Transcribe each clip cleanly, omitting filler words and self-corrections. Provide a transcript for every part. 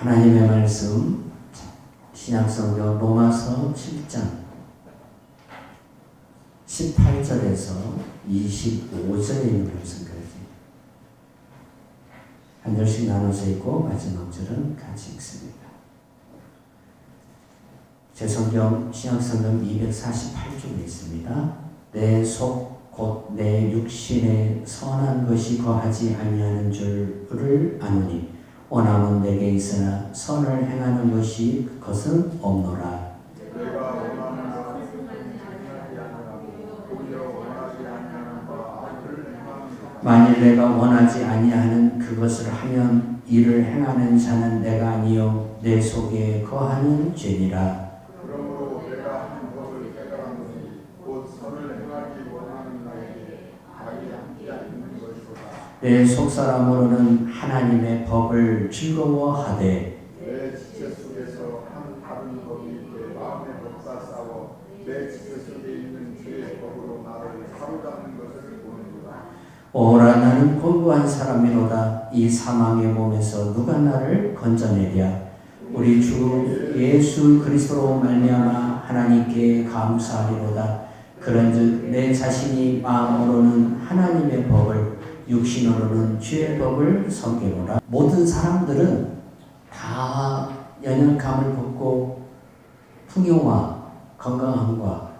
하나님의 말씀 신약성경 로마서 7장 18절에서 25절에 있는 말씀까지 한 절씩 나눠서 읽고 마지막 절은 같이 읽습니다. 제 성경 신약성경 248쪽에 있습니다. 내 속 곧 내 육신에 선한 것이 거하지 아니하는 줄을 아노니 원함은 내게 있으나 선을 행하는 것이 그것은 없노라. 만일 내가 원하지 아니하는 그것을 하면 이를 행하는 자는 내가 아니요 내 속에 거하는 죄니라. 그러므로 내가 한 법을 깨달았노니 곧 선을 행하기 원하는 나에게 악이 함께 있는 것이로다. 내 속사람으로는 하나님의 법을 즐거워하되 내 지체 속에서 한 다른 법이 내 마음에 덮다 싸워 내 지체 속에 있는 죄의 법으로 나를 사로잡는 것을 보는구나. 오라 나는 곤고한 사람이로다. 이 사망의 몸에서 누가 나를 건져내랴. 우리 주 예수 그리스도로 말미암아 하나님께 감사하리로다. 그런즉 내 자신이 마음으로는 하나님의 법을 육신으로는 죄의 법을 섬기노라. 모든 사람들은 다 연약함을 벗고 풍요와 건강함과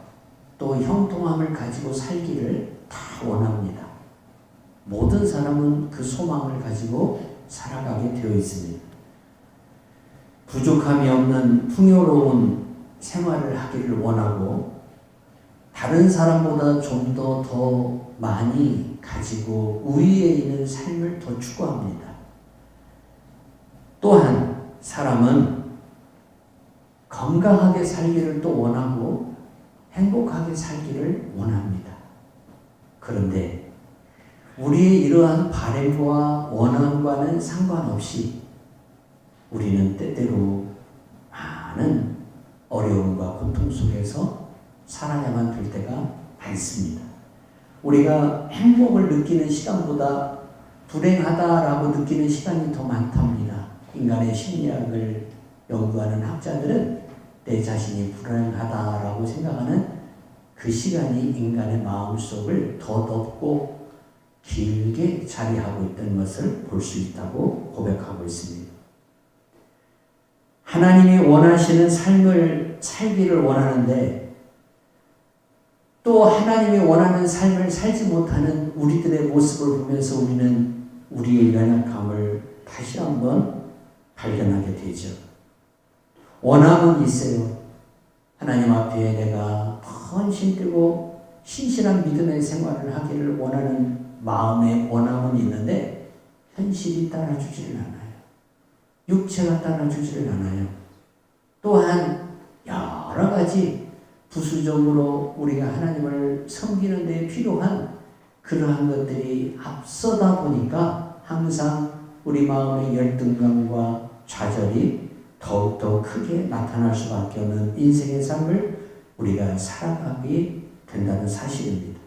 또 형통함을 가지고 살기를 다 원합니다. 모든 사람은 그 소망을 가지고 살아가게 되어 있습니다. 부족함이 없는 풍요로운 생활을 하기를 원하고 다른 사람보다 좀 더 많이 가지고 우위에 있는 삶을 더 추구합니다. 또한 사람은 건강하게 살기를 또 원하고 행복하게 살기를 원합니다. 그런데 우리의 이러한 바램과 원함과는 상관없이 우리는 때때로 많은 어려움과 고통 속에서 살아야만 될 때가 많습니다. 우리가 행복을 느끼는 시간보다 불행하다라고 느끼는 시간이 더 많답니다. 인간의 심리학을 연구하는 학자들은 내 자신이 불행하다라고 생각하는 그 시간이 인간의 마음속을 더 덮고 길게 자리하고 있다는 것을 볼 수 있다고 고백하고 있습니다. 하나님이 원하시는 삶을 살기를 원하는데 또 하나님이 원하는 삶을 살지 못하는 우리들의 모습을 보면서 우리는 우리의 연약함을 다시 한번 발견하게 되죠. 원함은 있어요. 하나님 앞에 내가 헌신되고 신실한 믿음의 생활을 하기를 원하는 마음의 원함은 있는데 현실이 따라주지를 않아요. 육체가 따라주지를 않아요. 또한 여러 가지 부수적으로 우리가 하나님을 섬기는 데 필요한 그러한 것들이 앞서다 보니까 항상 우리 마음의 열등감과 좌절이 더욱더 크게 나타날 수밖에 없는 인생의 삶을 우리가 살아가게 된다는 사실입니다.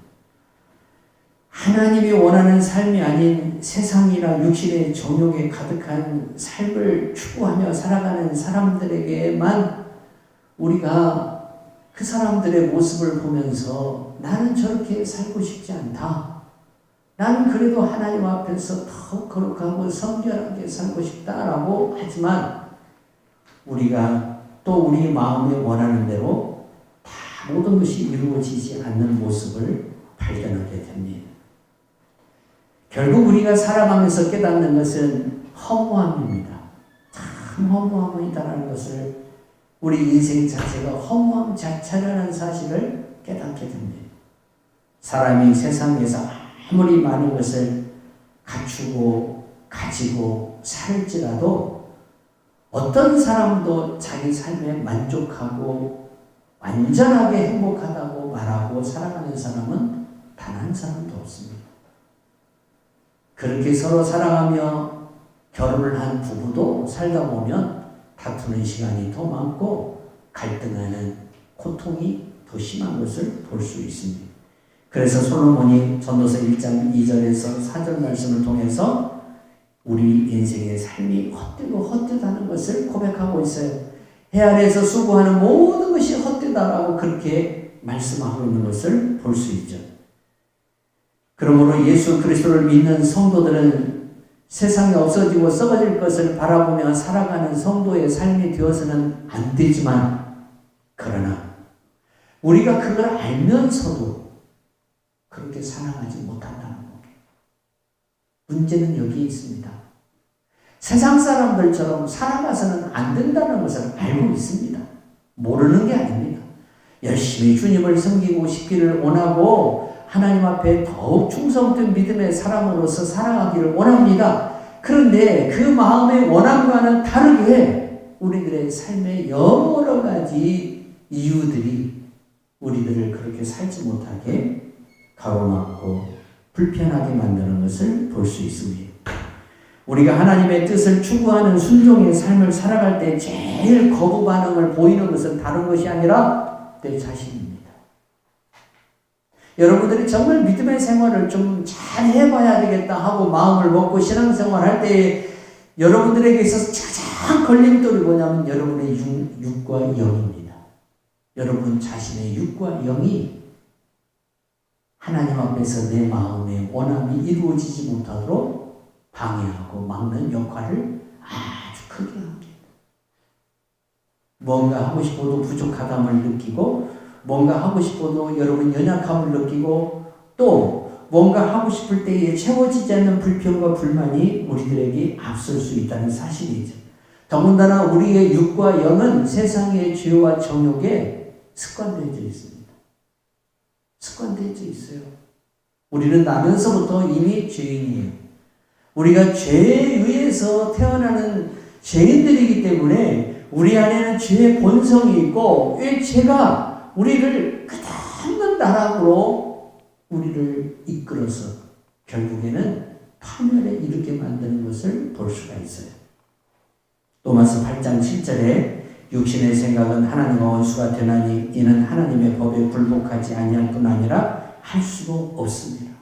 하나님이 원하는 삶이 아닌 세상이나 육신의 정욕에 가득한 삶을 추구하며 살아가는 사람들에게만 우리가 그 사람들의 모습을 보면서 나는 저렇게 살고 싶지 않다. 나는 그래도 하나님 앞에서 더 거룩하고 성결하게 살고 싶다라고 하지만 우리가 또 우리 마음에 원하는 대로 다 모든 것이 이루어지지 않는 모습을 발견하게 됩니다. 결국 우리가 살아가면서 깨닫는 것은 허무함입니다. 참 허무함이다라는 것을 우리 인생 자체가 허무함 자체라는 사실을 깨닫게 됩니다. 사람이 세상에서 아무리 많은 것을 갖추고 가지고 살지라도 어떤 사람도 자기 삶에 만족하고 완전하게 행복하다고 말하고 살아가는 사람은 단 한 사람도 없습니다. 그렇게 서로 사랑하며 결혼을 한 부부도 살다 보면 다투는 시간이 더 많고 갈등하는 고통이 더 심한 것을 볼 수 있습니다. 그래서 솔로몬이 전도서 1장 2절에서 4절 말씀을 통해서 우리 인생의 삶이 헛되고 헛되다는 것을 것을 고백하고 있어요. 해 아래에서 수고하는 모든 것이 헛되다라고 그렇게 말씀하고 있는 것을 볼 수 있죠. 그러므로 예수 그리스도를 믿는 성도들은 세상에 없어지고 썩어질 것을 바라보며 살아가는 성도의 삶이 되어서는 안 되지만, 그러나 우리가 그걸 알면서도 그렇게 살아가지 못한다는 겁니다. 문제는 여기에 있습니다. 세상 사람들처럼 살아가서는 안 된다는 것을 알고 있습니다. 모르는 게 아닙니다. 열심히 주님을 섬기고 싶기를 원하고 하나님 앞에 더욱 충성된 믿음의 사람으로서 살아가기를 원합니다. 그런데 그 마음의 원함과는 다르게 우리들의 삶의 여러 가지 이유들이 우리들을 그렇게 살지 못하게 가로막고 불편하게 만드는 것을 볼 수 있습니다. 우리가 하나님의 뜻을 추구하는 순종의 삶을 살아갈 때 제일 거부 반응을 보이는 것은 다른 것이 아니라 내 자신입니다. 여러분들이 정말 믿음의 생활을 좀 잘 해봐야 되겠다 하고 마음을 먹고 신앙생활 할 때 여러분들에게 있어서 가장 걸림돌이 뭐냐면 여러분의 육과 영입니다. 여러분 자신의 육과 영이 하나님 앞에서 내 마음의 원함이 이루어지지 못하도록 방해하고 막는 역할을 아주 크게 합니다. 뭔가 하고 싶어도 부족하감을 느끼고, 뭔가 하고 싶어도 여러분 연약함을 느끼고, 또 뭔가 하고 싶을 때에 채워지지 않는 불평과 불만이 우리들에게 앞설 수 있다는 사실이죠. 더군다나 우리의 육과 영은 세상의 죄와 정욕에 습관되어져 있습니다. 습관되어져 있어요. 우리는 나면서부터 이미 죄인이에요. 우리가 죄에 의해서 태어나는 죄인들이기 때문에 우리 안에는 죄의 본성이 있고, 이 죄가 우리를 끝없는 나락으로 우리를 이끌어서 결국에는 파멸에 이르게 만드는 것을 볼 수가 있어요. 로마서 8장 7절에 육신의 생각은 하나님과 원수가 되나니 이는 하나님의 법에 굴복하지 아니할 뿐 아니라 할 수도 없습니다.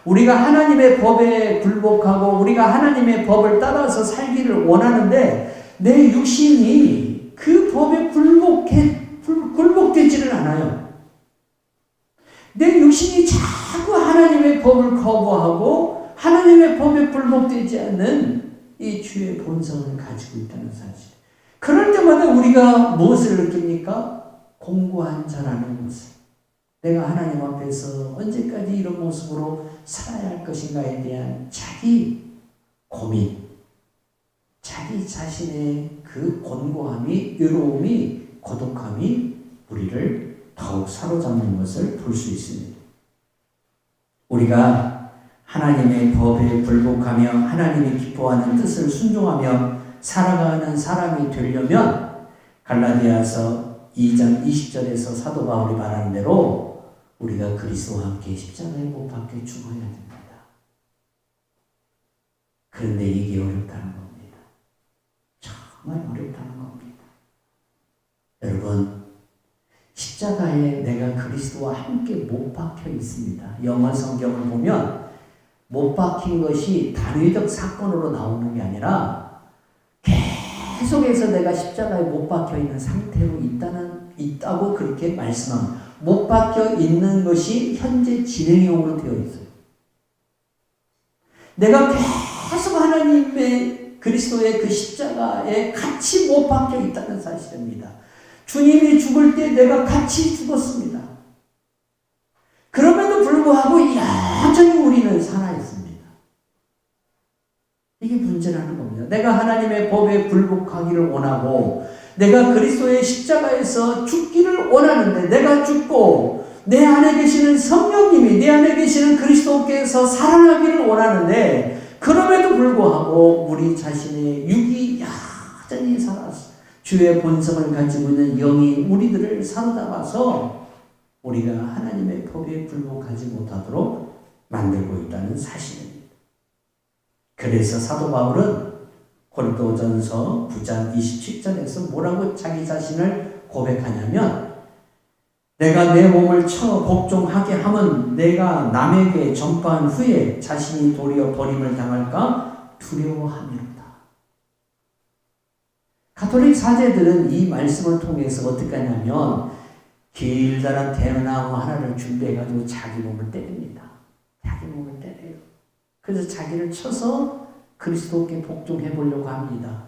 우리가 하나님의 법에 굴복하고 우리가 하나님의 법을 따라서 살기를 원하는데 내 육신이 그 법에 굴복되지를 않아요. 내 육신이 자꾸 하나님의 법을 거부하고 하나님의 법에 굴복되지 않는 이 주의 본성을 가지고 있다는 사실. 그럴 때마다 우리가 무엇을 느낍니까? 공고한 자라는 것을. 내가 하나님 앞에서 언제까지 이런 모습으로 살아야 할 것인가에 대한 자기 고민, 자기 자신의 그 곤고함이, 외로움이, 고독함이 우리를 더욱 사로잡는 것을 볼 수 있습니다. 우리가 하나님의 법에 굴복하며 하나님이 기뻐하는 뜻을 순종하며 살아가는 사람이 되려면 갈라디아서 2장 20절에서 사도 바울이 말하는 대로 우리가 그리스도와 함께 십자가에 못 박혀 죽어야 됩니다. 그런데 이게 어렵다는 겁니다. 정말 어렵다는 겁니다. 여러분, 십자가에 내가 그리스도와 함께 못 박혀 있습니다. 영어 성경을 보면 못 박힌 것이 단위적 사건으로 나오는 게 아니라 계속해서 내가 십자가에 못 박혀 있는 상태로 있다고 그렇게 말씀합니다. 못 박혀 있는 것이 현재 진행형으로 되어 있어요. 내가 계속 하나님의 그리스도의 그 십자가에 같이 못 박혀 있다는 사실입니다. 주님이 죽을 때 내가 같이 죽었습니다. 그럼에도 불구하고 여전히 우리는 살아있습니다. 이게 문제라는 겁니다. 내가 하나님의 법에 굴복하기를 원하고 내가 그리스도의 십자가에서 죽기를 원하는데 내가 죽고 내 안에 계시는 성령님이 내 안에 계시는 그리스도께서 살아나기를 원하는데 그럼에도 불구하고 우리 자신의 육이 여전히 살아서 주의 본성을 가지고 있는 영이 우리들을 사로잡아서 우리가 하나님의 법에 굴복하지 못하도록 만들고 있다는 사실입니다. 그래서 사도 바울은 고린도전서 9장 27절에서 뭐라고 자기 자신을 고백하냐면 내가 내 몸을 쳐 복종하게 하면 내가 남에게 전파한 후에 자신이 도리어 버림을 당할까 두려워하미로다. 가톨릭 사제들은 이 말씀을 통해서 어떻게 하냐면 길다란 대나무 하나를 준비해가지고 자기 몸을 때립니다. 자기 몸을 때려요. 그래서 자기를 쳐서 그리스도께 복종해 보려고 합니다.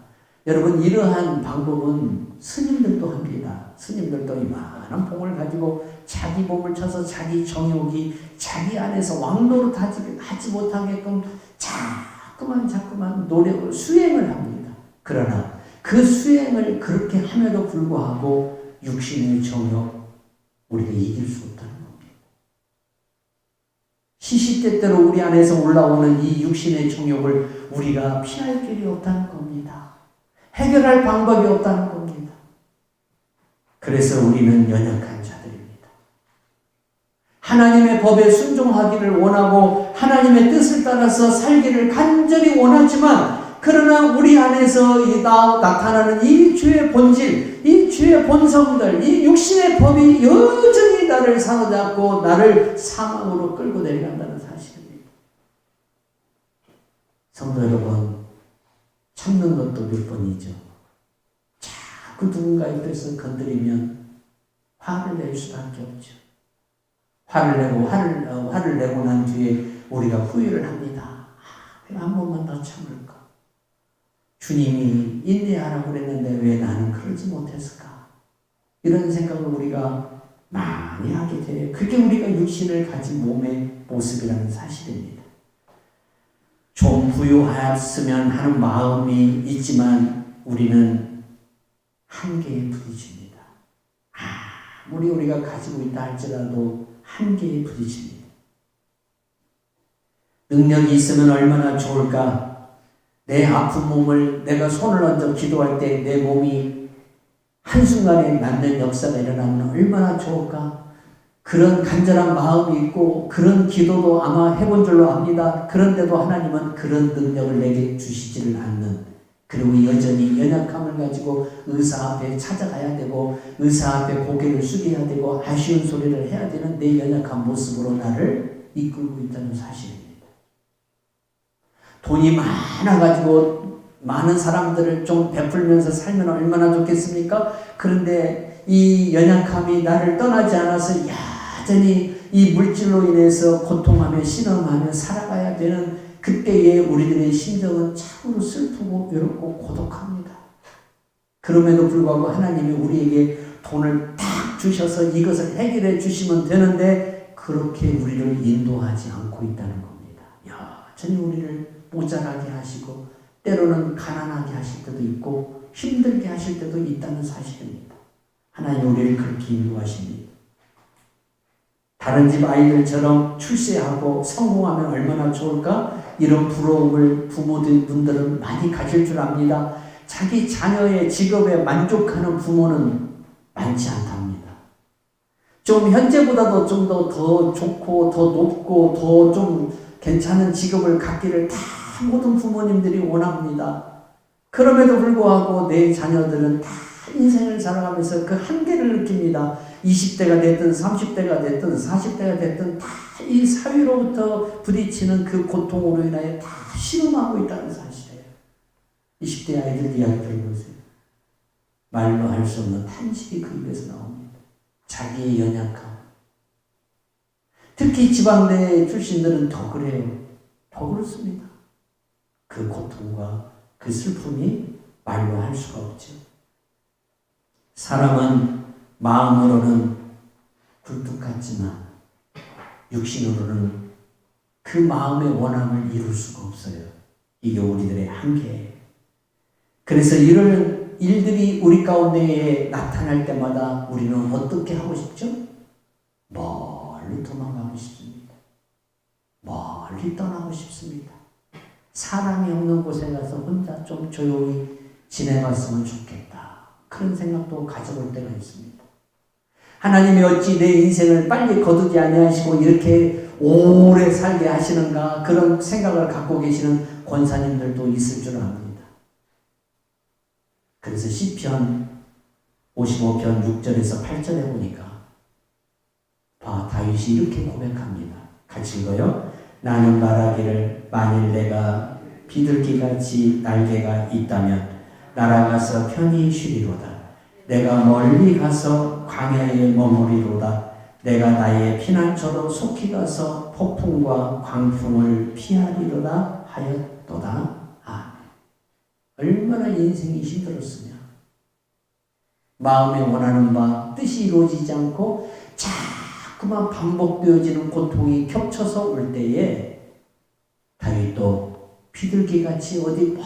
여러분, 이러한 방법은 스님들도 합니다. 스님들도 이만한 봉을 가지고 자기 몸을 쳐서 자기 정욕이 자기 안에서 왕노릇 하지 못하게끔 자꾸만 노력을 수행을 합니다. 그러나 그 수행을 그렇게 함에도 불구하고 육신의 정욕 우리가 이길 수 없다는 겁니다. 시시때때로 우리 안에서 올라오는 이 육신의 정욕을 우리가 피할 길이 없다는 겁니다. 해결할 방법이 없다는 겁니다. 그래서 우리는 연약한 자들입니다. 하나님의 법에 순종하기를 원하고 하나님의 뜻을 따라서 살기를 간절히 원하지만 그러나 우리 안에서 나타나는 이 죄의 본질, 이 죄의 본성들, 이 육신의 법이 여전히 나를 사로잡고 나를 사망으로 끌고 내려간다는 사실입니다. 성도 여러분, 참는 것도 몇 번이죠. 자꾸 누군가의 뜻을 건드리면 화를 낼 수밖에 없죠. 화를 내고 난 뒤에 우리가 후회를 합니다. 한 번만 더 참을까? 주님이 인내하라고 그랬는데 왜 나는 그러지 못했을까? 이런 생각을 우리가 많이 하게 돼요. 그게 우리가 육신을 가진 몸의 모습이라는 사실입니다. 좀 부유하였으면 하는 마음이 있지만 우리는 한계에 부딪힙니다. 아무리 우리가 가지고 있다 할지라도 한계에 부딪힙니다. 능력이 있으면 얼마나 좋을까? 내 아픈 몸을 내가 손을 얹어 기도할 때 내 몸이 한순간에 낫는 역사가 일어나면 얼마나 좋을까? 그런 간절한 마음이 있고 그런 기도도 아마 해본 줄로 압니다. 그런데도 하나님은 그런 능력을 내게 주시지를 않는, 그리고 여전히 연약함을 가지고 의사 앞에 찾아가야 되고 의사 앞에 고개를 숙여야 되고 아쉬운 소리를 해야 되는 내 연약한 모습으로 나를 이끌고 있다는 사실입니다. 돈이 많아가지고 많은 사람들을 좀 베풀면서 살면 얼마나 좋겠습니까? 그런데 이 연약함이 나를 떠나지 않아서 여전히 이 물질로 인해서 고통하며 신음하며 살아가야 되는 그때의 우리들의 심정은 참으로 슬프고 외롭고 고독합니다. 그럼에도 불구하고 하나님이 우리에게 돈을 딱 주셔서 이것을 해결해 주시면 되는데 그렇게 우리를 인도하지 않고 있다는 겁니다. 여전히 우리를 모자라게 하시고 때로는 가난하게 하실 때도 있고 힘들게 하실 때도 있다는 사실입니다. 하나님 우리를 그렇게 인도하십니다. 다른 집 아이들처럼 출세하고 성공하면 얼마나 좋을까? 이런 부러움을 부모들은 많이 가질 줄 압니다. 자기 자녀의 직업에 만족하는 부모는 많지 않답니다. 좀 현재보다도 좀 더 좋고 더 높고 더 좀 괜찮은 직업을 갖기를 다 모든 부모님들이 원합니다. 그럼에도 불구하고 내 자녀들은 다 인생을 살아가면서 그 한계를 느낍니다. 20대가 됐든 30대가 됐든 40대가 됐든 다 이 사회로부터 부딪히는 그 고통으로 인하여 다 실험하고 있다는 사실이에요. 20대 아이들 이야기 들어보세요. 말로 할 수 없는 탄식이 그 입에서 나옵니다. 자기의 연약함. 특히 지방대 출신들은 더 그래요. 더 그렇습니다. 그 고통과 그 슬픔이 말로 할 수가 없죠. 사람은 마음으로는 굴뚝 같지만 육신으로는 그 마음의 원함을 이룰 수가 없어요. 이게 우리들의 한계예요. 그래서 이런 일들이 우리 가운데에 나타날 때마다 우리는 어떻게 하고 싶죠? 멀리 도망가고 싶습니다. 멀리 떠나고 싶습니다. 사람이 없는 곳에 가서 혼자 좀 조용히 지내봤으면 좋겠다. 그런 생각도 가져볼 때가 있습니다. 하나님이 어찌 내 인생을 빨리 거두지 아니하시고 이렇게 오래 살게 하시는가, 그런 생각을 갖고 계시는 권사님들도 있을 줄 압니다. 그래서 시편 55편 6절에서 8절에 보니까 다윗이 이렇게 고백합니다. 같이 읽어요. 나는 말하기를 만일 내가 비둘기같이 날개가 있다면 날아가서 편히 쉬리로다. 내가 멀리 가서 광야에 머무리로다. 내가 나의 피난처로 속히 가서 폭풍과 광풍을 피하리로다 하였도다. 아멘. 얼마나 인생이 힘들었으냐. 마음에 원하는 바 뜻이 이루어지지 않고 자꾸만 반복되어지는 고통이 겹쳐서 올 때에 다윗도 비둘기같이 어디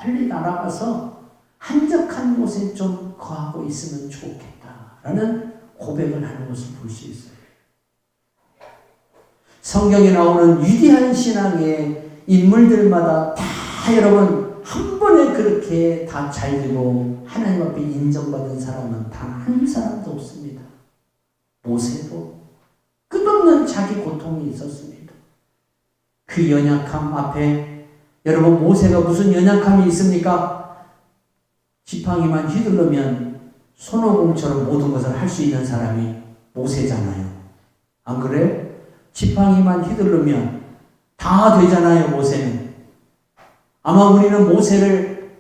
멀리 날아가서 한적한 곳에 좀 거하고 있으면 좋겠다라는 고백을 하는 것을 볼 수 있어요. 성경에 나오는 위대한 신앙의 인물들마다 다 여러분 한 번에 그렇게 다 잘 되고 하나님 앞에 인정받은 사람은 단 한 사람도 없습니다. 모세도 끝없는 자기 고통이 있었습니다. 그 연약함 앞에 여러분 모세가 무슨 연약함이 있습니까? 지팡이만 휘둘르면 손오공처럼 모든 것을 할 수 있는 사람이 모세잖아요. 안 그래요? 지팡이만 휘두르면 다 되잖아요, 모세는. 아마 우리는 모세를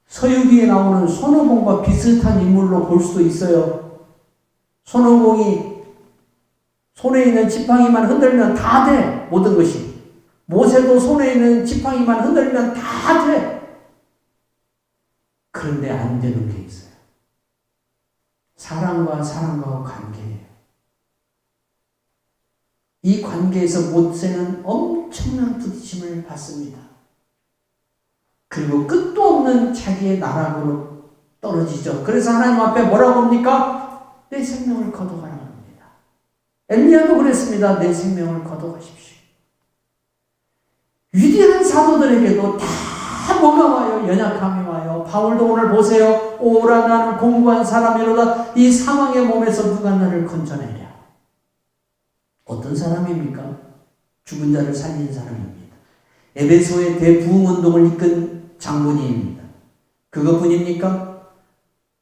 서유기에 나오는 손오공과 비슷한 인물로 볼 수도 있어요. 손오공이 손에 있는 지팡이만 흔들면 다 돼, 모든 것이. 모세도 손에 있는 지팡이만 흔들면 다 돼. 그런데 안 되는 게 있어요. 사람과 사람과의 관계예요. 이 관계에서 모세는 엄청난 부딪힘을 받습니다. 그리고 끝도 없는 자기의 나락으로 떨어지죠. 그래서 하나님 앞에 뭐라고 합니까? 내 생명을 거둬가라 합니다. 엘리야도 그랬습니다. 내 생명을 거둬가십시오. 위대한 사도들에게도 다 뭐가 와요? 연약함이 와요. 바울도 오늘 보세요. 오라 나는 공고한 사람이로다. 이 사망의 몸에서 누가 나를 건져내랴. 어떤 사람입니까? 죽은 자를 살린 사람입니다. 에베소의 대부흥운동을 이끈 장본인입니다. 그것뿐입니까?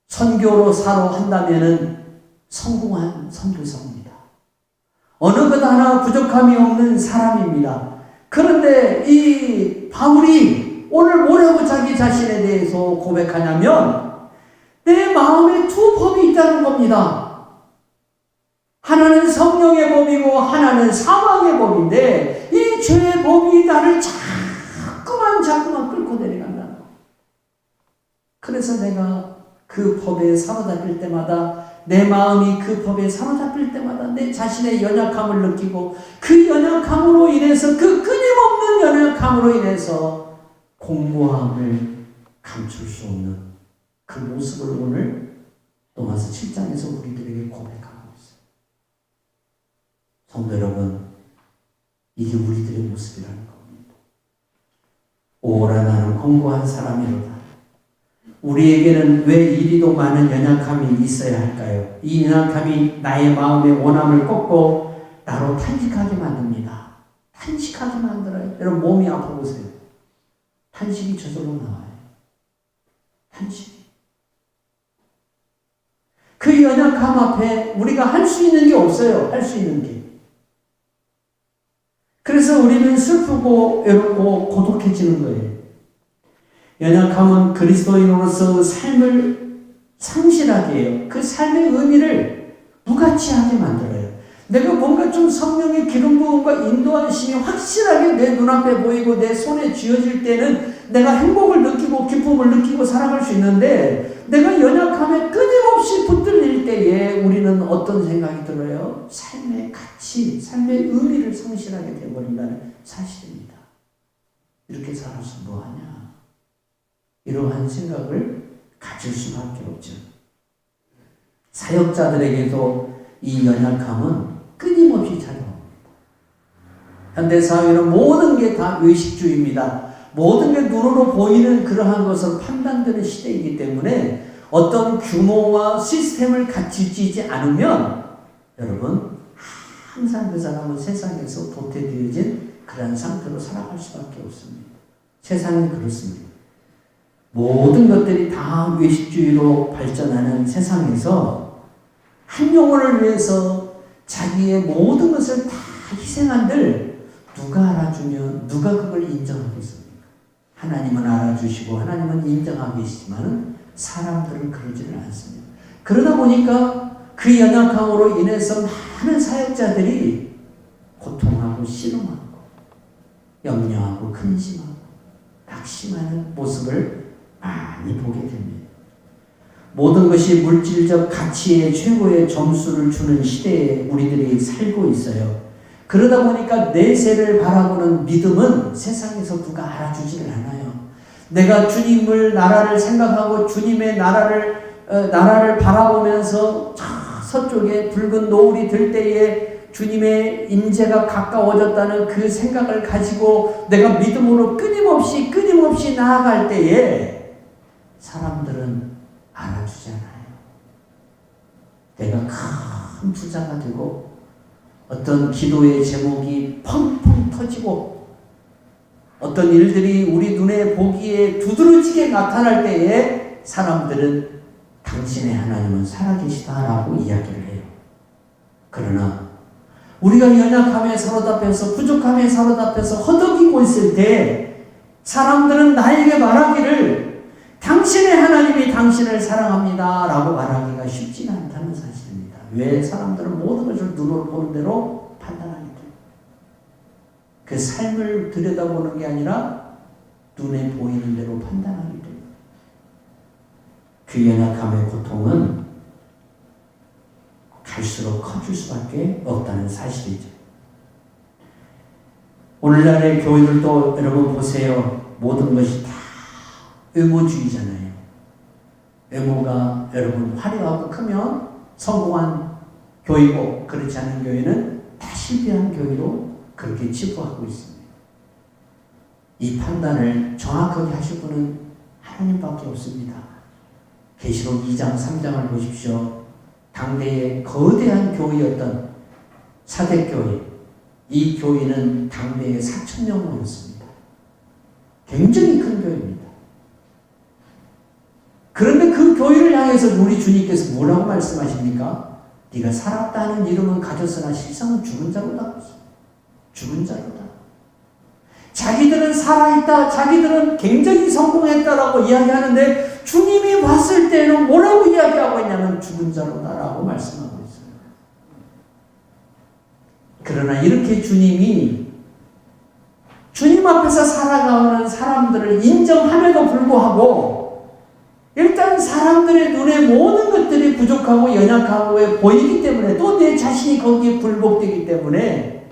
선교로사로 한다면은 성공한 선교사입니다. 어느 것 하나 부족함이 없는 사람입니다. 그런데 이 바울이 오늘 뭐라고 자기 자신에 대해서 고백하냐면 내 마음에 두 법이 있다는 겁니다. 하나는 성령의 법이고 하나는 사망의 법인데 이 죄의 법이 나를 자꾸만 끌고 내려간다는 거. 그래서 내가 그 법에 사로잡힐 때마다 내 마음이 그 법에 사로잡힐 때마다 내 자신의 연약함을 느끼고 그 연약함으로 인해서 그 끊임없는 연약함으로 인해서 공고함을 감출 수 없는 그 모습을 오늘 로마서 7장에서 우리들에게 고백하고 있어요. 성도 여러분, 이게 우리들의 모습이라는 겁니다. 오라 나는 공고한 사람이로다. 우리에게는 왜 이리도 많은 연약함이 있어야 할까요? 이 연약함이 나의 마음의 원함을 꺾고 나로 탄식하게 만듭니다. 탄식하게 만들어요. 여러분 몸이 아파보세요. 탄식이 저절로 나와요. 탄식이. 그 연약함 앞에 우리가 할 수 있는 게 없어요. 할 수 있는 게. 그래서 우리는 슬프고 외롭고 고독해지는 거예요. 연약함은 그리스도인으로서 삶을 상실하게 해요. 그 삶의 의미를 무가치하게 만들어요. 내가 뭔가 좀 성령의 기름 부음과 인도하심이 확실하게 내 눈앞에 보이고 내 손에 쥐어질 때는 내가 행복을 느끼고 기쁨을 느끼고 살아갈 수 있는데 내가 연약함에 끊임없이 붙들릴 때에 우리는 어떤 생각이 들어요? 삶의 가치, 삶의 의미를 상실하게 되어버린다는 사실입니다. 이렇게 살아서 뭐하냐? 이러한 생각을 가질 수밖에 없죠. 사역자들에게도 이 연약함은 끊임없이 찾아옵니다. 현대사회는 모든 게 다 의식주의입니다. 모든 게 눈으로 보이는 그러한 것으로 판단되는 시대이기 때문에 어떤 규모와 시스템을 갖추지 않으면 여러분 항상 그 사람은 세상에서 도태되어진 그런 상태로 살아갈 수밖에 없습니다. 세상이 그렇습니다. 모든 것들이 다 외식주의로 발전하는 세상에서 한 영혼을 위해서 자기의 모든 것을 다 희생한들 누가 알아주면 누가 그걸 인정하겠습니까? 하나님은 알아주시고 하나님은 인정하고 계시지만 사람들은 그러지를 않습니다. 그러다 보니까 그 연약함으로 인해서 많은 사역자들이 고통하고 씨름하고 염려하고 근심하고 낙심하는 모습을 많이 보게 됩니다. 모든 것이 물질적 가치의 최고의 점수를 주는 시대에 우리들이 살고 있어요. 그러다 보니까 내세를 바라보는 믿음은 세상에서 누가 알아주지를 않아요. 내가 주님을 나라를 생각하고 주님의 나라를 바라보면서 서쪽에 붉은 노을이 들 때에 주님의 임재가 가까워졌다는 그 생각을 가지고 내가 믿음으로 끊임없이 나아갈 때에 사람들은 알아주잖아요. 내가 큰 부자가 되고 어떤 기도의 제목이 펑펑 터지고 어떤 일들이 우리 눈에 보기에 두드러지게 나타날 때에 사람들은 당신의 하나님은 살아계시다라고 이야기를 해요. 그러나 우리가 연약함에 사로잡혀서 부족함에 사로잡혀서 허덕이고 있을 때 사람들은 나에게 말하기를 당신의 하나님이 당신을 사랑합니다 라고 말하기가 쉽지는 않다는 사실입니다. 왜? 사람들은 모든 것을 눈으로 보는 대로 판단하기 때문에. 그 삶을 들여다보는 게 아니라 눈에 보이는 대로 판단하기 때문에. 그 연약함의 고통은 갈수록 커질 수밖에 없다는 사실이죠. 오늘날의 교회들도 여러분 보세요. 모든 것이 다 외모주의잖아요. 외모가 여러분 화려하고 크면 성공한 교회고 그렇지 않은 교회는 다 실패한 교회로 그렇게 치부하고 있습니다. 이 판단을 정확하게 하실 분은 하나님밖에 없습니다. 계시록 2장 3장을 보십시오. 당대의 거대한 교회였던 사대교회, 이 교회는 당대에 4,000명 모였습니다. 굉장히 큰 교회입니다. 그런데 그 교회를 향해서 우리 주님께서 뭐라고 말씀하십니까? 네가 살았다는 이름은 가졌으나 실상은 죽은 자로다. 죽은 자로다. 자기들은 살아있다, 자기들은 굉장히 성공했다라고 이야기하는데 주님이 봤을 때는 뭐라고 이야기하고 있냐면 죽은 자로다라고 말씀하고 있어요. 그러나 이렇게 주님이 주님 앞에서 살아가는 사람들을 인정함에도 불구하고 일단 사람들의 눈에 모든 것들이 부족하고 연약하고 보이기 때문에 또 내 자신이 거기에 굴복되기 때문에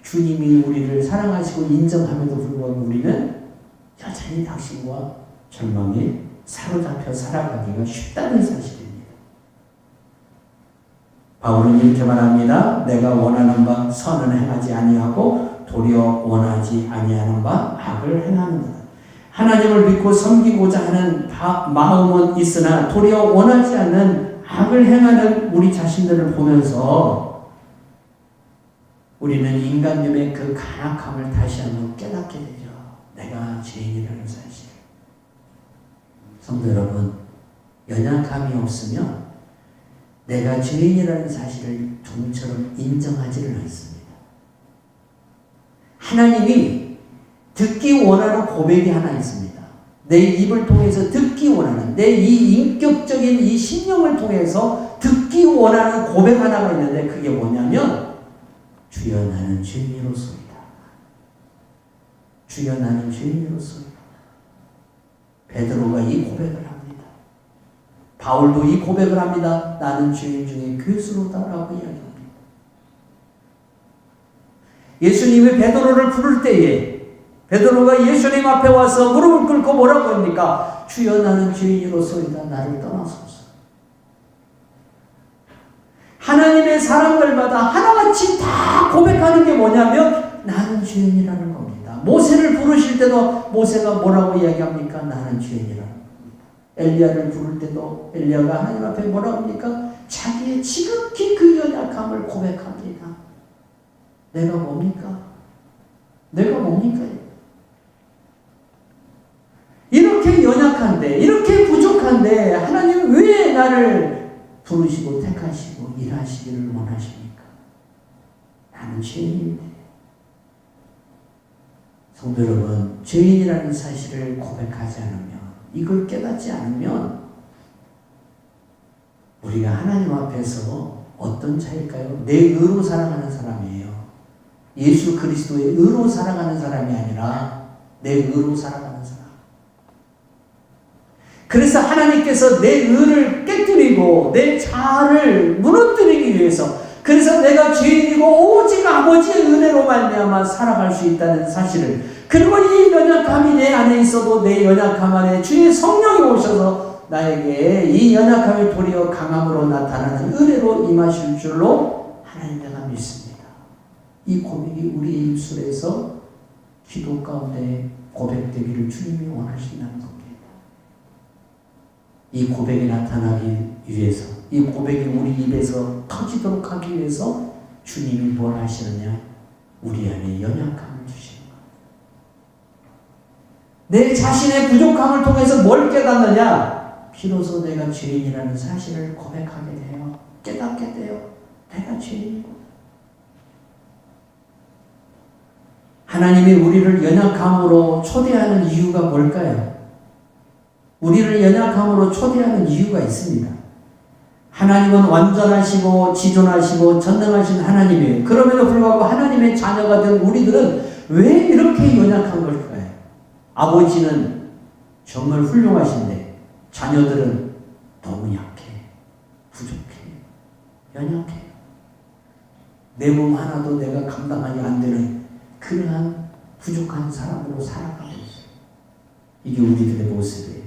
주님이 우리를 사랑하시고 인정함에도 불구하고 우리는 여전히 낙심과 절망에 사로잡혀 살아가기가 쉽다는 사실입니다. 바울은 이렇게 말합니다. 내가 원하는 바 선은 행하지 아니하고 도리어 원하지 아니하는 바 악을 행하는다. 하나님을 믿고 섬기고자 하는 마음은 있으나 도리어 원하지 않는 악을 행하는 우리 자신들을 보면서 우리는 인간됨의 그 간악함을 다시 한번 깨닫게 되죠. 내가 죄인이라는 사실. 성도 여러분, 연약함이 없으면 내가 죄인이라는 사실을 좀처럼 인정하지를 않습니다. 하나님이 듣기 원하는 고백이 하나 있습니다. 내 입을 통해서 듣기 원하는, 내 이 인격적인 이 심령을 통해서 듣기 원하는 고백 하나가 있는데 그게 뭐냐면 주여 나는 죄인으로소이다. 주여 나는 죄인으로소이다. 베드로가 이 고백을 합니다. 바울도 이 고백을 합니다. 나는 죄인 중에 괴수로다라고 이야기합니다. 예수님이 베드로를 부를 때에 베드로가 예수님 앞에 와서 무릎을 꿇고 뭐라고 합니까? 주여 나는 죄인으로소이다. 나를 떠나소서. 하나님의 사람들마다 하나같이 다 고백하는 게 뭐냐면 나는 죄인이라는 겁니다. 모세를 부르실 때도 모세가 뭐라고 이야기합니까? 나는 죄인이라는 겁니다. 엘리야를 부를 때도 엘리야가 하나님 앞에 뭐라고 합니까? 자기의 지극히 그 연약함을 고백합니다. 내가 뭡니까? 내가 뭡니까? 이렇게 연약한데 이렇게 부족한데 하나님 왜 나를 부르시고 택하시고 일하시기를 원하십니까? 나는 죄인인데. 성도 여러분, 죄인이라는 사실을 고백하지 않으면, 이걸 깨닫지 않으면 우리가 하나님 앞에서 어떤 자일까요? 내 의로 살아가는 사람이에요. 예수 그리스도의 의로 살아가는 사람이 아니라 내 의로 살아가는 사람. 그래서 하나님께서 내 의를 깨뜨리고 내 자아를 무너뜨리기 위해서, 그래서 내가 죄인이고 오직 아버지의 은혜로 말미암아 살아갈 수 있다는 사실을, 그리고 이 연약함이 내 안에 있어도 내 연약함 안에 주의 성령이 오셔서 나에게 이 연약함을 도리어 강함으로 나타나는 은혜로 임하실 줄로 하나님 내가 믿습니다. 이 고백이 우리의 입술에서 기도 가운데 고백되기를 주님이 원하신다는 겁니다. 이 고백이 나타나기 위해서, 이 고백이 우리 입에서 터지도록 하기 위해서 주님이 뭘 하시느냐? 우리 안에 연약함을 주시는 거예요. 내 자신의 부족함을 통해서 뭘 깨닫느냐? 비로소 내가 죄인이라는 사실을 고백하게 돼요. 깨닫게 돼요. 내가 죄인이고. 하나님이 우리를 연약함으로 초대하는 이유가 뭘까요? 우리를 연약함으로 초대하는 이유가 있습니다. 하나님은 완전하시고 지존하시고 전능하신 하나님이에요. 그럼에도 불구하고 하나님의 자녀가 된 우리들은 왜 이렇게 연약한 걸까요? 아버지는 정말 훌륭하신데 자녀들은 너무 약해, 부족해, 연약해. 내 몸 하나도 내가 감당하지 안 되는 그러한 부족한 사람으로 살아가고 있어요. 이게 우리들의 모습이에요.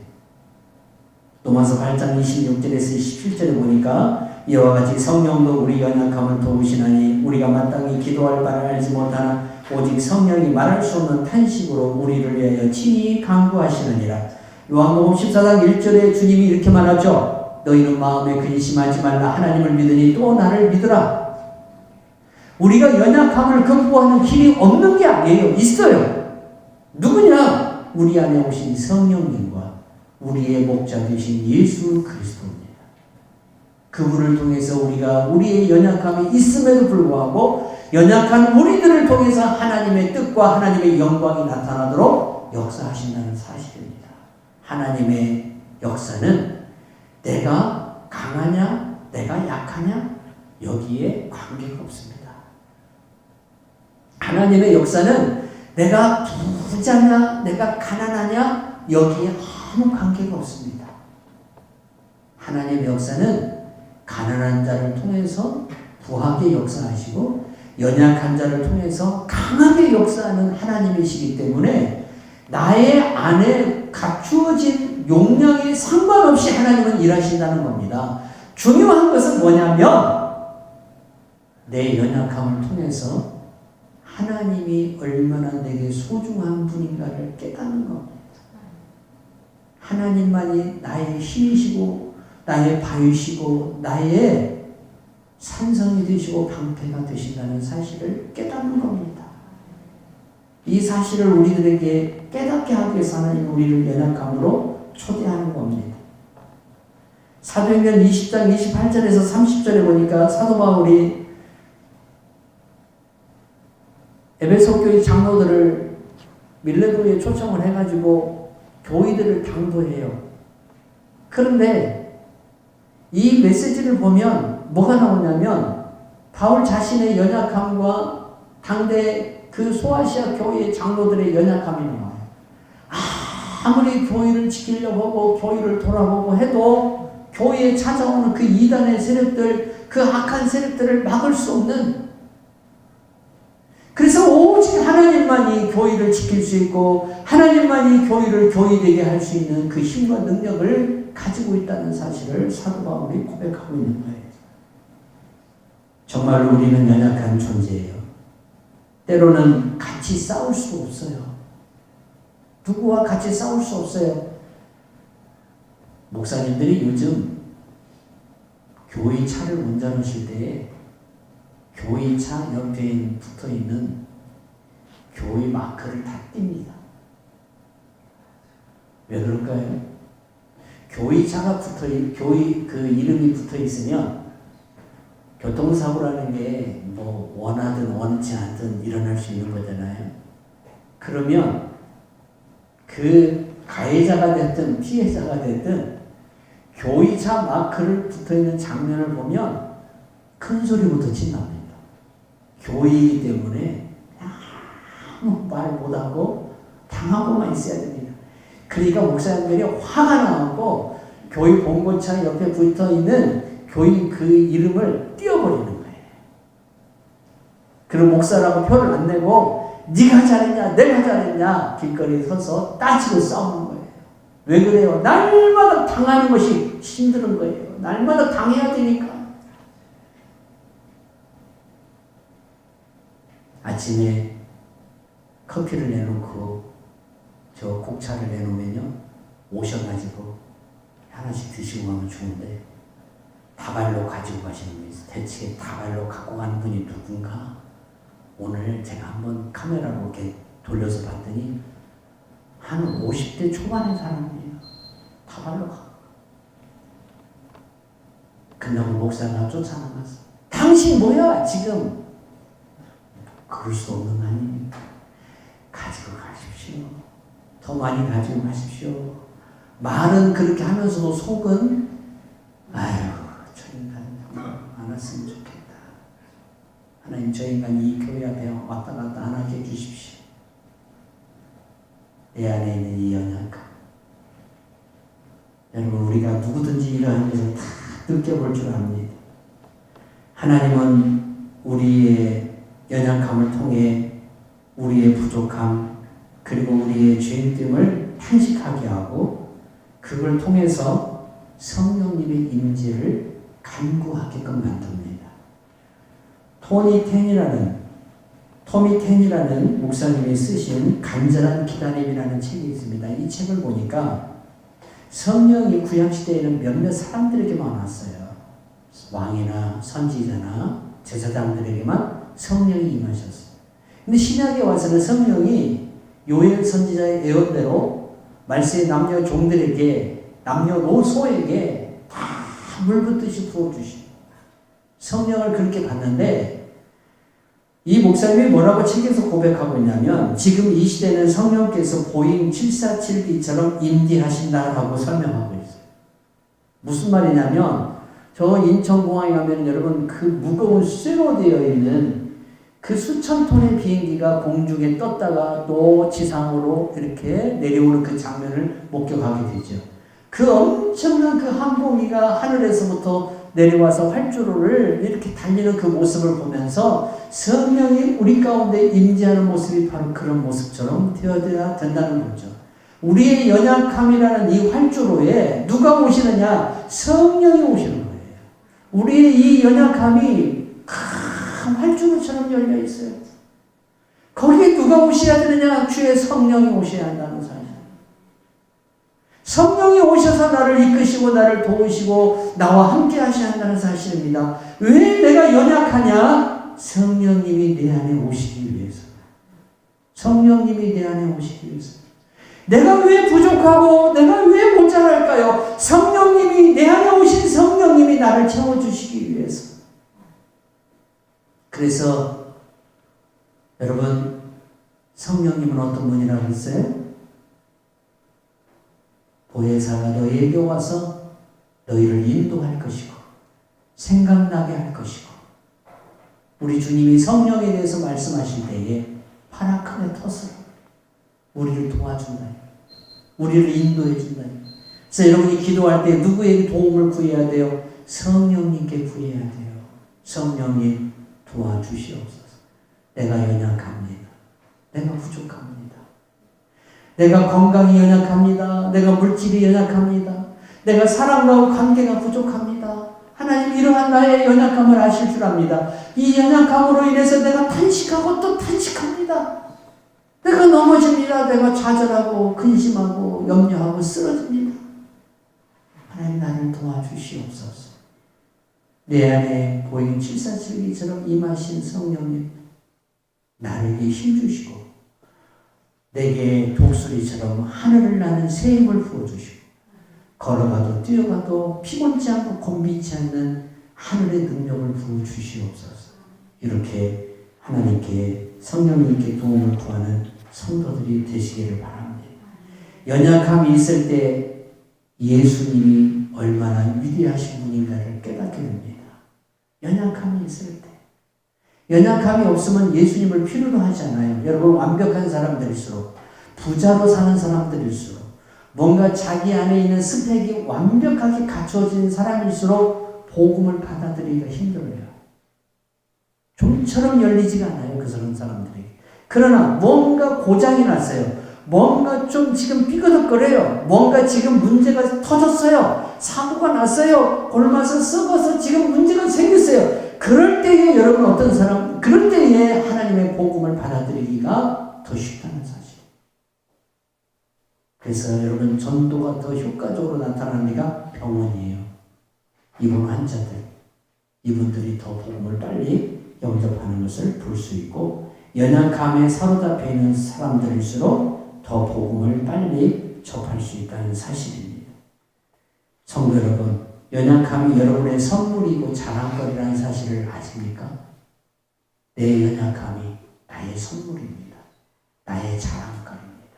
로마서 8장 26절에서 27절에 보니까 이와 같이 성령도 우리 연약함을 도우시나니 우리가 마땅히 기도할 바를 알지 못하나 오직 성령이 말할 수 없는 탄식으로 우리를 위하여 친히 간구하시느니라. 요한복음 14장 1절에 주님이 이렇게 말하죠. 너희는 마음에 근심하지 말라. 하나님을 믿으니 또 나를 믿으라. 우리가 연약함을 극복하는 길이 없는 게 아니에요. 있어요. 누구냐? 우리 안에 오신 성령님과 우리의 목자 되신 예수 그리스도입니다. 그분을 통해서 우리가 우리의 연약함이 있음에도 불구하고 연약한 우리들을 통해서 하나님의 뜻과 하나님의 영광이 나타나도록 역사하신다는 사실입니다. 하나님의 역사는 내가 강하냐 내가 약하냐 여기에 관계가 없습니다. 하나님의 역사는 내가 부자냐 내가 가난하냐 여기에 아무 관계가 없습니다. 하나님의 역사는 가난한 자를 통해서 부하게 역사하시고 연약한 자를 통해서 강하게 역사하는 하나님이시기 때문에 나의 안에 갖추어진 용량에 상관없이 하나님은 일하신다는 겁니다. 중요한 것은 뭐냐면 내 연약함을 통해서 하나님이 얼마나 내게 소중한 분인가를 깨닫는 겁니다. 하나님만이 나의 힘이시고 나의 바위시고 나의 산성이 되시고 방패가 되신다는 사실을 깨닫는 겁니다. 이 사실을 우리들에게 깨닫게 하기 위해서 하나님 우리를 연약함으로 초대하는 겁니다. 사도행전 20장 28절에서 30절에 보니까 사도 바울이 에베소 교회 장로들을 밀레도에 초청을 해가지고 교회들을 당도해요. 그런데 이 메시지를 보면 뭐가 나오냐면 바울 자신의 연약함과 당대 그 소아시아 교회의 장로들의 연약함이 나와요. 아무리 교회를 지키려고 하고 교회를 돌아보고 해도 교회에 찾아오는 그 이단의 세력들, 그 악한 세력들을 막을 수 없는, 그래서 오직 하나님만이 교회를 지킬 수 있고 하나님만이 교회를 교회되게 할 수 있는 그 힘과 능력을 가지고 있다는 사실을 사도 바울이 고백하고 있는 거예요. 정말 우리는 연약한 존재예요. 때로는 같이 싸울 수 없어요. 누구와 같이 싸울 수 없어요. 목사님들이 요즘 교회 차를 운전하실 때에 교회 차 옆에 붙어있는 교회 마크를 다 띱니다. 왜 그럴까요? 교회 차가 교회 그 이름이 붙어 있으면 교통사고라는 게 뭐 원하든 원치 않든 일어날 수 있는 거잖아요. 그러면 그 가해자가 됐든 피해자가 됐든 교의자 마크를 붙어있는 장면을 보면 큰 소리부터 친답니다. 교의이기 때문에 아무 말 못하고 당하고만 있어야 됩니다. 그러니까 목사님들이 화가 나고 교회 봉고차 옆에 붙어있는 교인 그 이름을 띄워버리는 거예요. 그리고 목사라고 표를 안 내고 네가 잘했냐 내가 잘했냐 길거리에 서서 따지고 싸우는 거예요. 왜 그래요? 날마다 당하는 것이 힘든 거예요. 날마다 당해야 되니까. 아침에 커피를 내놓고 저 국차를 내놓으면요 오셔가지고 하나씩 드시고 가면 좋은데 다발로 가지고 가시는 분이 있어요. 대체 다발로 갖고 가는 분이 누군가? 오늘 제가 한번 카메라로 이렇게 돌려서 봤더니 한 50대 초반의 사람이에요. 다발로 가. 그나마 목사가 쫓아나갔어. 당신 뭐야 지금? 그럴 수 없는 거 아닙니까? 가지고 가십시오. 더 많이 가지고 가십시오. 말은 그렇게 하면서도 속은 아유 저 인간 안 왔으면 좋겠다. 하나님 저 인간이 이 교회 앞에 왔다 갔다 안 하게 해주십시오. 내 안에 있는 이 연약함. 여러분 우리가 누구든지 이러한 것을 다 느껴볼 줄 압니다. 하나님은 우리의 연약함을 통해 우리의 부족함 그리고 우리의 죄됨을 탄식하게 하고 그걸 통해서 성령님의 임재를 간구하게끔 만듭니다. 토미 텐이라는 목사님이 쓰신 간절한 기다림이라는 책이 있습니다. 이 책을 보니까 성령이 구약시대에는 몇몇 사람들에게만 왔어요. 왕이나 선지자나 제사장들에게만 성령이 임하셨어요. 근데 신약에 와서는 성령이 요엘 선지자의 예언대로 말세의 남녀 종들에게 남녀노소에게 다 물붓듯이 부어주십니다. 성령을 그렇게 받는데 이 목사님이 뭐라고 책에서 고백하고 있냐면 지금 이 시대는 성령께서 보잉 747B처럼 임재하신다라고 설명하고 있어요. 무슨 말이냐면 저 인천공항에 가면 여러분 그 무거운 쇠로 되어 있는 그 수천 톤의 비행기가 공중에 떴다가 또 지상으로 이렇게 내려오는 그 장면을 목격하게 되죠. 그 엄청난 그 항공기가 하늘에서부터 내려와서 활주로를 이렇게 달리는 그 모습을 보면서 성령이 우리 가운데 임재하는 모습이 바로 그런 모습처럼 되어야 된다는 거죠. 우리의 연약함이라는 이 활주로에 누가 오시느냐? 성령이 오시는 거예요. 우리의 이 연약함이 큰 활주로처럼 열려 있어요. 거기에 누가 오셔야 되느냐? 주의 성령이 오셔야 한다는 사실. 성령이 오셔서 나를 이끄시고 나를 도우시고 나와 함께 하셔야 한다는 사실입니다. 왜 내가 연약하냐? 성령님이 내 안에 오시기 위해서. 성령님이 내 안에 오시기 위해서. 내가 왜 부족하고 내가 왜 모자랄까요? 성령님이 내 안에 오신 성령님이 나를 채워주시기 위해서. 그래서 여러분 성령님은 어떤 분이라고 했어요? 보혜사가 너희에게 와서 너희를 인도할 것이고 생각나게 할 것이고 우리 주님이 성령에 대해서 말씀하실 때에 파라크네 텄으로 우리를 도와준다. 우리를 인도해 준다. 그래서 여러분이 기도할 때 누구에게 도움을 구해야 돼요? 성령님께 구해야 돼요. 성령님 도와주시옵소서. 내가 연약합니다. 내가 부족합니다. 내가 건강이 연약합니다. 내가 물질이 연약합니다. 내가 사람과의 관계가 부족합니다. 하나님 이러한 나의 연약함을 아실 줄 압니다. 이 연약함으로 인해서 내가 탄식하고 또 탄식합니다. 내가 넘어집니다. 내가 좌절하고 근심하고 염려하고 쓰러집니다. 하나님 나를 도와주시옵소서. 내 안에 보잉 747B처럼 임하신 성령님 나에게 힘주시고 내게 독수리처럼 하늘을 나는 새 힘을 부어주시고 걸어가도 뛰어가도 피곤치 않고 곤비치 않는 하늘의 능력을 부어주시옵소서. 이렇게 하나님께 성령님께 도움을 구하는 성도들이 되시기를 바랍니다. 연약함이 있을 때 예수님이 얼마나 위대하신 분인가를 깨닫게 됩니다. 연약함이 있을 때. 연약함이 없으면 예수님을 필요로 하지 않아요. 여러분, 완벽한 사람들일수록, 부자로 사는 사람들일수록, 뭔가 자기 안에 있는 스펙이 완벽하게 갖춰진 사람일수록 복음을 받아들이기가 힘들어요. 종처럼 열리지가 않아요. 그런 사람들이. 그러나 뭔가 고장이 났어요. 뭔가 좀 지금 삐그덕거려요. 뭔가 지금 문제가 터졌어요. 사고가 났어요. 골마서 썩어서 지금 문제가 생겼어요. 그럴 때에 여러분 어떤 사람, 그럴 때에 하나님의 복음을 받아들이기가 더 쉽다는 사실. 그래서 여러분 전도가 더 효과적으로 나타나는 데가 병원이에요. 입원 환자들, 이분들이 더 복음을 빨리 영접하는 것을 볼 수 있고, 연약함에 사로잡혀 있는 사람들일수록 더 복음을 빨리 접할 수 있다는 사실입니다. 성도 여러분, 연약함이 여러분의 선물이고 자랑거리라는 사실을 아십니까? 내 연약함이 나의 선물입니다. 나의 자랑거리입니다.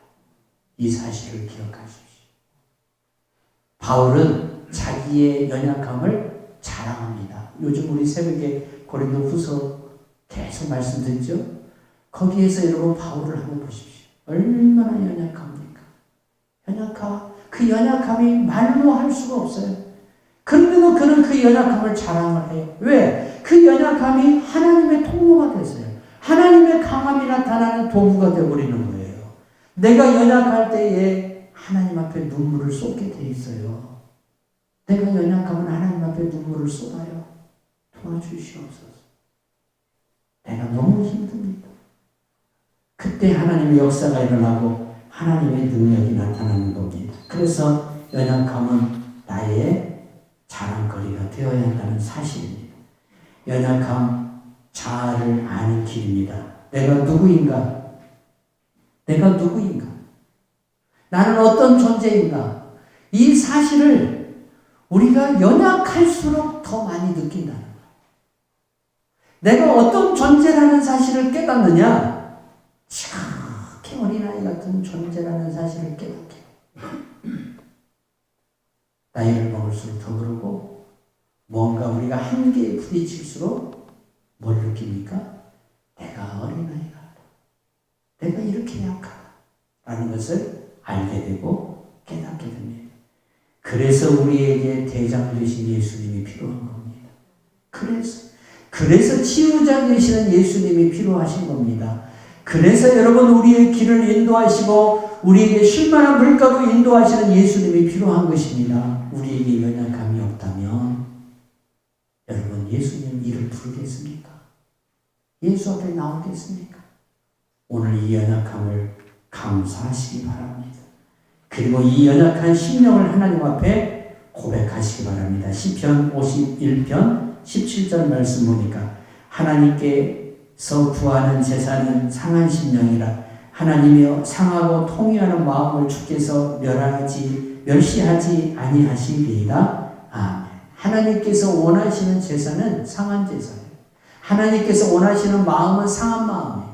이 사실을 기억하십시오. 바울은 자기의 연약함을 자랑합니다. 요즘 우리 새벽에 고린도후서 계속 말씀 듣죠? 거기에서 여러분 바울을 한번 보십시오. 얼마나 연약합니까? 그 연약함이 말로 할 수가 없어요. 그런데도 그는 그 연약함을 자랑을 해요. 왜? 그 연약함이 하나님의 통로가 됐어요. 하나님의 강함이 나타나는 도구가 되어버리는 거예요. 내가 연약할 때에 하나님 앞에 눈물을 쏟게 돼 있어요. 내가 연약하면 하나님 앞에 눈물을 쏟아요. 도와주시옵소서. 내가 너무 힘듭니다. 그때 하나님의 역사가 일어나고 하나님의 능력이 나타나는 겁니다. 그래서 연약함은 나의 자랑거리가 되어야 한다는 사실입니다. 연약함, 자아를 아는 길입니다. 내가 누구인가? 내가 누구인가? 나는 어떤 존재인가? 이 사실을 우리가 연약할수록 더 많이 느낀다는 거예요. 내가 어떤 존재라는 사실을 깨닫느냐? 착해 어린아이 같은 존재라는 사실을 깨닫게. 나이를 먹을수록 더 그러고, 뭔가 우리가 한계에 부딪힐수록 뭘 느낍니까? 내가 어린아이 같다. 내가 이렇게 약하다. 라는 것을 알게 되고 깨닫게 됩니다. 그래서 우리에게 대장 되신 예수님이 필요한 겁니다. 그래서 치유자 되시는 예수님이 필요하신 겁니다. 그래서 여러분 우리의 길을 인도하시고 우리에게 쉴만한 물가로 인도하시는 예수님이 필요한 것입니다. 우리에게 연약함이 없다면 여러분 예수님 이름 부르겠습니까? 예수 앞에 나오겠습니까? 오늘 이 연약함을 감사하시기 바랍니다. 그리고 이 연약한 심령을 하나님 앞에 고백하시기 바랍니다. 시편 51편 17절 말씀 보니까 하나님께서 구하는 제사는 상한 심령이라 하나님이여 상하고 통회하는 마음을 주께서 멸시하지 아니하시리이다. 아멘. 하나님께서 원하시는 제사는 상한 제사예요. 하나님께서 원하시는 마음은 상한 마음이에요.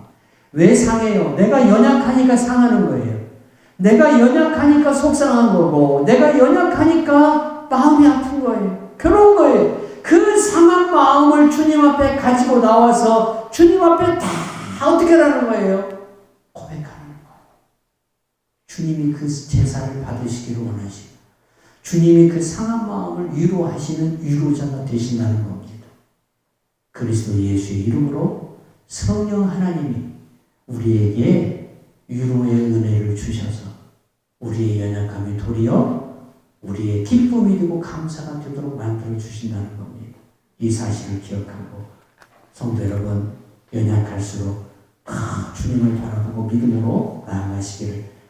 왜 상해요? 내가 연약하니까 상하는 거예요. 내가 연약하니까 속상한 거고, 내가 연약하니까 마음이 아픈 거예요. 그런 거예요. 그 상한 마음을 주님 앞에 가지고 나와서 주님 앞에 다 어떻게 하는 거예요? 고백하는 거예요. 주님이 그 제사를 받으시기를 원하시고, 주님이 그 상한 마음을 위로하시는 위로자가 되신다는 겁니다. 그리스도 예수의 이름으로 성령 하나님이 우리에게 위로의 은혜를 주셔서 우리의 연약함이 도리어 우리의 기쁨이 되고 감사가 되도록 만들어 주신다는 겁니다. 이 사실을 기억하고 성도 여러분 연약할수록 다 주님을 바라보고 믿음으로 나아가시기를